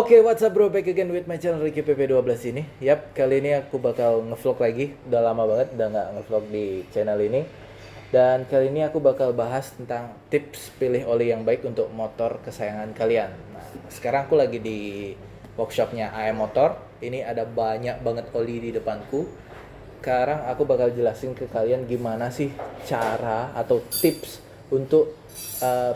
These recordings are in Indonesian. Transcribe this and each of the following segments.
Oke, what's up bro, back again with my channel Ricky PP12 ini. Kali ini aku bakal ngevlog lagi. Udah lama banget udah nggak ngevlog di channel ini. Dan kali ini aku bakal bahas tentang tips pilih oli yang baik untuk motor kesayangan kalian. Nah, sekarang aku lagi di workshopnya AM Motor. Ini ada banyak banget oli di depanku. Sekarang aku bakal jelasin ke kalian gimana sih cara atau tips untuk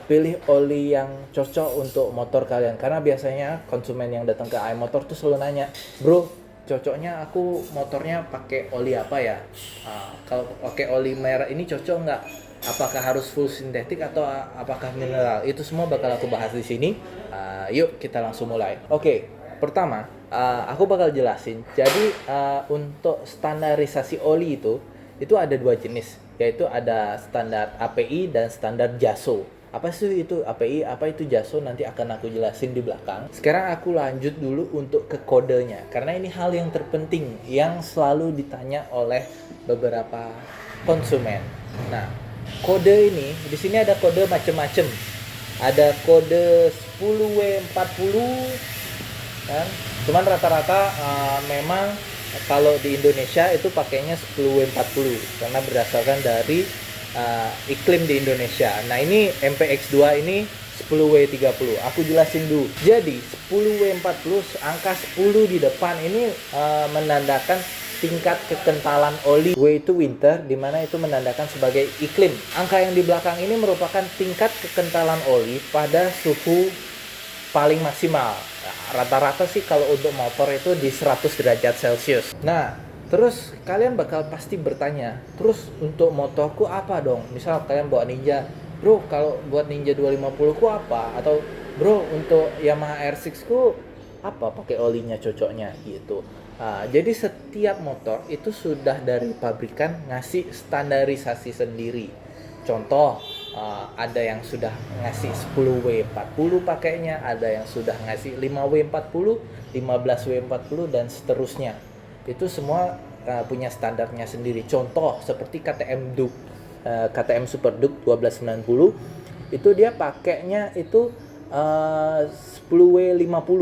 pilih oli yang cocok untuk motor kalian. Karena biasanya konsumen yang datang ke AM Motor tuh selalu nanya, bro, cocoknya aku motornya pakai oli apa ya? Kalau pakai oli merah ini cocok nggak? Apakah harus full sintetik atau apakah mineral? Itu semua bakal aku bahas di sini. Yuk kita langsung mulai. Oke, pertama aku bakal jelasin. Jadi untuk standarisasi oli itu ada dua jenis, yaitu ada standar API dan standar JASO. Apa sih itu API, apa itu JASO, nanti akan aku jelasin di belakang. Sekarang aku lanjut dulu untuk ke kodenya, karena ini hal yang terpenting yang selalu ditanya oleh beberapa konsumen. Nah, kode ini di sini ada kode macam-macam. Ada kode 10W40 kan. Cuman rata-rata memang kalau di Indonesia itu pakainya 10W40 karena berdasarkan dari iklim di Indonesia. Nah, ini MPX2 ini 10W30. Aku jelasin dulu. Jadi 10W40, angka 10 di depan ini menandakan tingkat kekentalan oli. W itu winter, dimana itu menandakan sebagai iklim. Angka yang di belakang ini merupakan tingkat kekentalan oli pada suhu paling maksimal. Rata-rata sih kalau untuk motor itu di 100 derajat Celcius. Nah, terus kalian bakal pasti bertanya, terus untuk motorku apa dong? Misal kalian bawa Ninja, bro, kalau buat Ninja 250 ku apa? Atau bro, untuk Yamaha R6 ku apa pakai olinya cocoknya gitu. Jadi setiap motor itu sudah dari pabrikan ngasih standarisasi sendiri. Contoh, ada yang sudah ngasih 10W40 pakainya, ada yang sudah ngasih 5W40, 15W40 dan seterusnya. Itu semua punya standarnya sendiri. Contoh seperti KTM Duke, KTM Super Duke 1290 itu dia pakainya itu 10W50.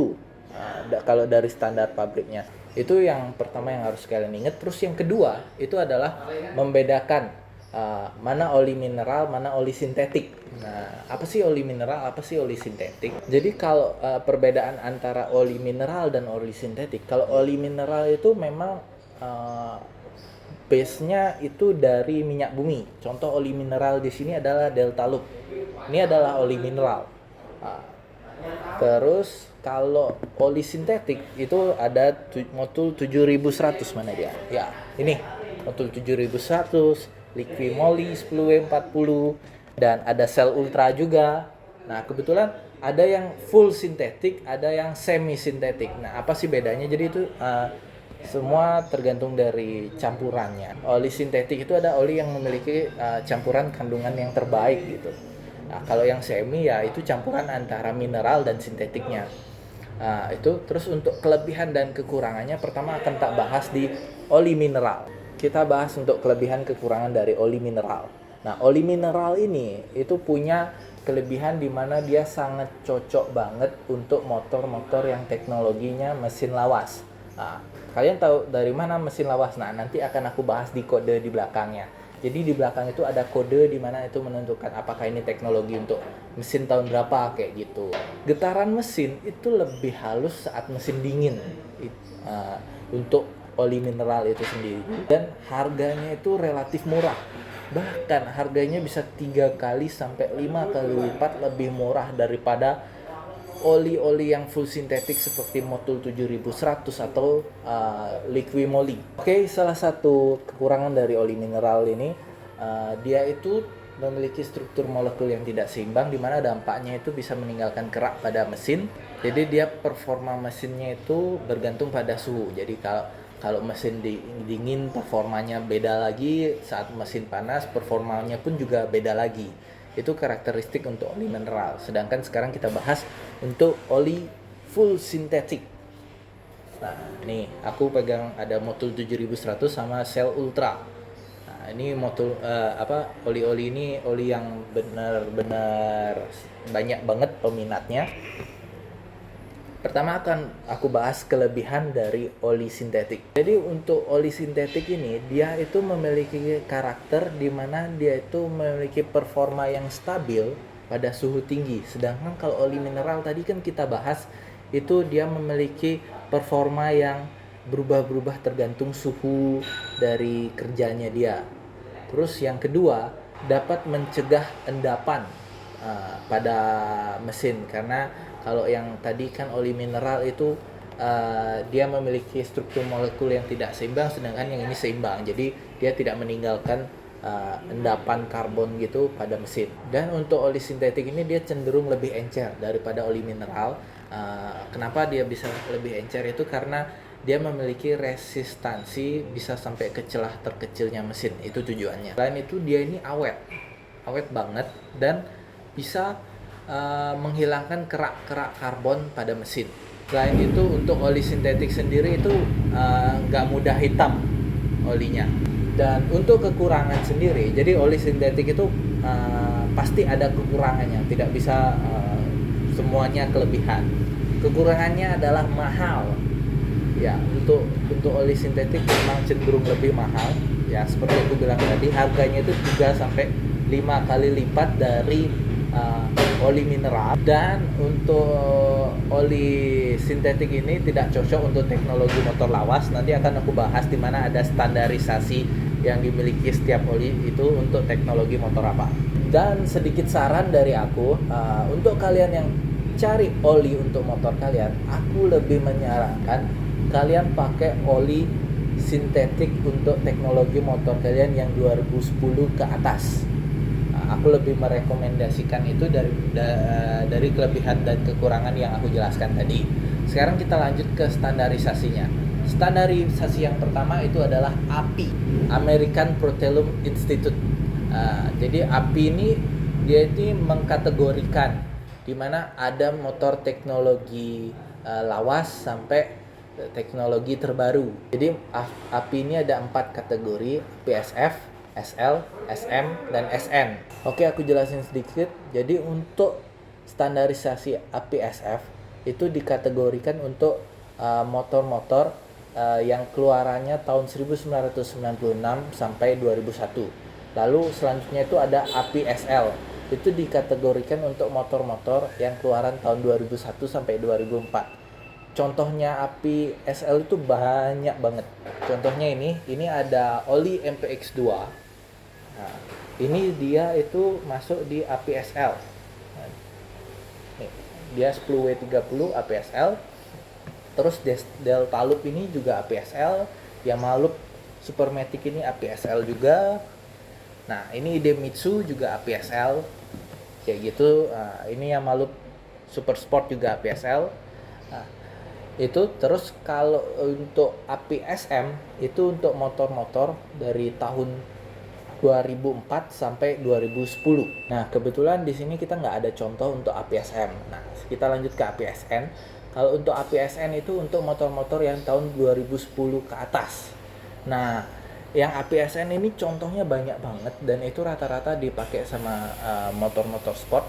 Kalau dari standar pabriknya. Itu yang pertama yang harus kalian ingat. Terus yang kedua itu adalah membedakan mana oli mineral, mana oli sintetik. Nah, apa sih oli mineral, apa sih oli sintetik? Jadi kalau perbedaan antara oli mineral dan oli sintetik, kalau oli mineral itu memang base-nya itu dari minyak bumi. Contoh oli mineral di sini adalah Deltalup. Ini adalah oli mineral. Terus kalau oli sintetik itu ada motul 7100, mana dia? Ya, ini motul 7100, Liquimoli 10W40, dan ada Cell Ultra juga. Nah, kebetulan ada yang full sintetik, ada yang semi sintetik. Nah, apa sih bedanya? Jadi itu semua tergantung dari campurannya. Oli sintetik itu ada oli yang memiliki campuran kandungan yang terbaik gitu. Nah, kalau yang semi ya itu campuran antara mineral dan sintetiknya. Itu terus untuk kelebihan dan kekurangannya pertama akan tak bahas di oli mineral. Kita bahas untuk kelebihan kekurangan dari oli mineral. Nah, oli mineral ini itu punya kelebihan di mana dia sangat cocok banget untuk motor-motor yang teknologinya mesin lawas. Nah, kalian tahu dari mana mesin lawas? Nah, nanti akan aku bahas di kode di belakangnya. Jadi di belakang itu ada kode di mana itu menentukan apakah ini teknologi untuk mesin tahun berapa kayak gitu. Getaran mesin itu lebih halus saat mesin dingin. Untuk oli mineral itu sendiri, dan harganya itu relatif murah, bahkan harganya bisa 3 kali sampai 5 kali lipat lebih murah daripada oli-oli yang full sintetik seperti Motul 7100 atau Liquimoli. Oke, salah satu kekurangan dari oli mineral ini dia itu memiliki struktur molekul yang tidak seimbang, di mana dampaknya itu bisa meninggalkan kerak pada mesin. Jadi dia performa mesinnya itu bergantung pada suhu. Jadi kalau mesin dingin performanya beda lagi, saat mesin panas performanya pun juga beda lagi. Itu karakteristik untuk oli mineral. Sedangkan sekarang kita bahas untuk oli full sintetik. Nah, ini aku pegang ada Motul 7100 sama Cell Ultra. Nah, ini motul oli-oli ini oli yang benar-benar banyak banget peminatnya. Pertama akan aku bahas kelebihan dari oli sintetik. Jadi untuk oli sintetik ini dia itu memiliki karakter di mana dia itu memiliki performa yang stabil pada suhu tinggi. Sedangkan kalau oli mineral tadi kan kita bahas itu dia memiliki performa yang berubah-berubah tergantung suhu dari kerjanya dia. Terus yang kedua dapat mencegah endapan pada mesin, karena kalau yang tadi kan oli mineral itu dia memiliki struktur molekul yang tidak seimbang, sedangkan yang ini seimbang, jadi dia tidak meninggalkan endapan karbon gitu pada mesin. Dan untuk oli sintetik ini dia cenderung lebih encer daripada oli mineral. Kenapa dia bisa lebih encer itu karena dia memiliki resistansi bisa sampai ke celah terkecilnya mesin, itu tujuannya. Selain itu dia ini awet banget dan bisa menghilangkan kerak-kerak karbon pada mesin. Selain itu untuk oli sintetik sendiri itu nggak mudah hitam olinya. Dan untuk kekurangan sendiri, jadi oli sintetik itu pasti ada kekurangannya, tidak bisa semuanya kelebihan. Kekurangannya adalah mahal. Ya, untuk oli sintetik memang cenderung lebih mahal. Ya, seperti aku bilang tadi, harganya itu 3 sampai 5 kali lipat dari oli mineral. Dan untuk oli sintetik ini tidak cocok untuk teknologi motor lawas. Nanti akan aku bahas di mana ada standarisasi yang dimiliki setiap oli itu untuk teknologi motor apa. Dan sedikit saran dari aku, untuk kalian yang cari oli untuk motor kalian, aku lebih menyarankan kalian pakai oli sintetik untuk teknologi motor kalian yang 2010 ke atas. Aku lebih merekomendasikan itu dari kelebihan dan kekurangan yang aku jelaskan tadi. Sekarang kita lanjut ke standarisasinya. Standarisasi yang pertama itu adalah API, American Petroleum Institute. Jadi API ini dia ini mengkategorikan di mana ada motor teknologi lawas sampai teknologi terbaru. Jadi API ini ada 4 kategori: PSF, SL, SM, dan SN. Oke, aku jelasin sedikit. Jadi untuk standarisasi APSF itu dikategorikan untuk motor-motor yang keluarannya tahun 1996 sampai 2001. Lalu selanjutnya itu ada APSL. Itu dikategorikan untuk motor-motor yang keluaran tahun 2001 sampai 2004. Contohnya API SL itu banyak banget. Contohnya ini ada oli MPX2. Nah, ini dia itu masuk di API SL. Nah, dia 10W30 API SL. Terus Delta Loop ini juga API SL. Yamaha Loop Supermatic ini API SL juga. Nah, ini Idemitsu juga API SL. Kayak gitu. Ini Yamaha Loop Super Sport juga API SL. Nah, itu terus kalau untuk APSM itu untuk motor-motor dari tahun 2004 sampai 2010. Nah, kebetulan di sini kita nggak ada contoh untuk APSM. Nah, kita lanjut ke APSN. Kalau untuk APSN itu untuk motor-motor yang tahun 2010 ke atas. Nah, yang APSN ini contohnya banyak banget dan itu rata-rata dipakai sama motor-motor sport,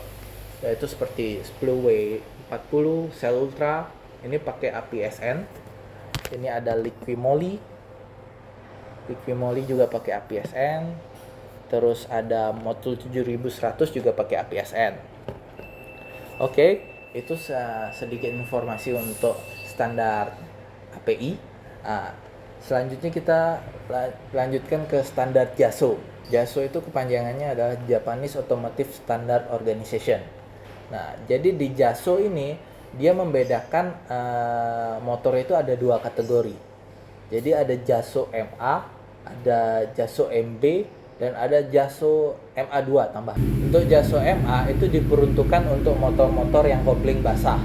yaitu seperti 10W40, Cell Ultra. Ini pakai APSN. Ini ada Liquimoli juga pakai APSN. Terus ada Motul 7100 juga pakai APSN. Oke, itu sedikit informasi untuk standar API. Selanjutnya kita lanjutkan ke standar JASO. JASO itu kepanjangannya adalah Japanese Automotive Standard Organization. Nah, jadi di JASO ini dia membedakan motor itu ada 2 kategori. Jadi ada JASO MA, ada JASO MB, dan ada JASO MA2 tambah. Untuk JASO MA itu diperuntukkan untuk motor-motor yang kopling basah.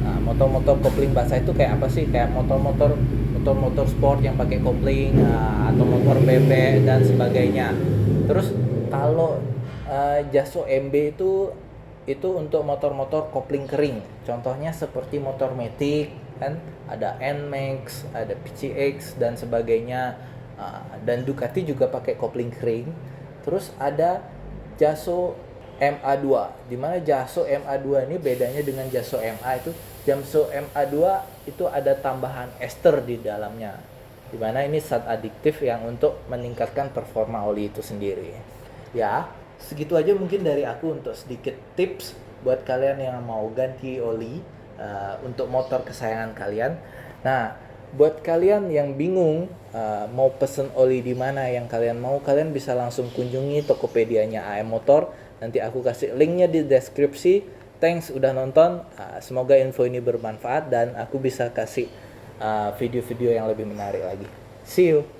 Nah, motor-motor kopling basah itu kayak apa sih? Kayak motor-motor sport yang pakai kopling, atau motor bebek dan sebagainya. Terus kalau JASO MB itu untuk motor-motor kopling kering. Contohnya seperti motor Matic kan, ada NMAX, ada PCX dan sebagainya. Dan Ducati juga pakai kopling kering. Terus ada JASO MA2. Di mana JASO MA2 ini bedanya dengan JASO MA itu, Jamso MA2 itu ada tambahan ester di dalamnya, dimana ini zat adiktif yang untuk meningkatkan performa oli itu sendiri. Ya, segitu aja mungkin dari aku untuk sedikit tips buat kalian yang mau ganti oli untuk motor kesayangan kalian. Nah, buat kalian yang bingung mau pesen oli di mana yang kalian mau, kalian bisa langsung kunjungi Tokopedia-nya AM Motor. Nanti aku kasih linknya di deskripsi. Thanks udah nonton. Semoga info ini bermanfaat dan aku bisa kasih video-video yang lebih menarik lagi. See you.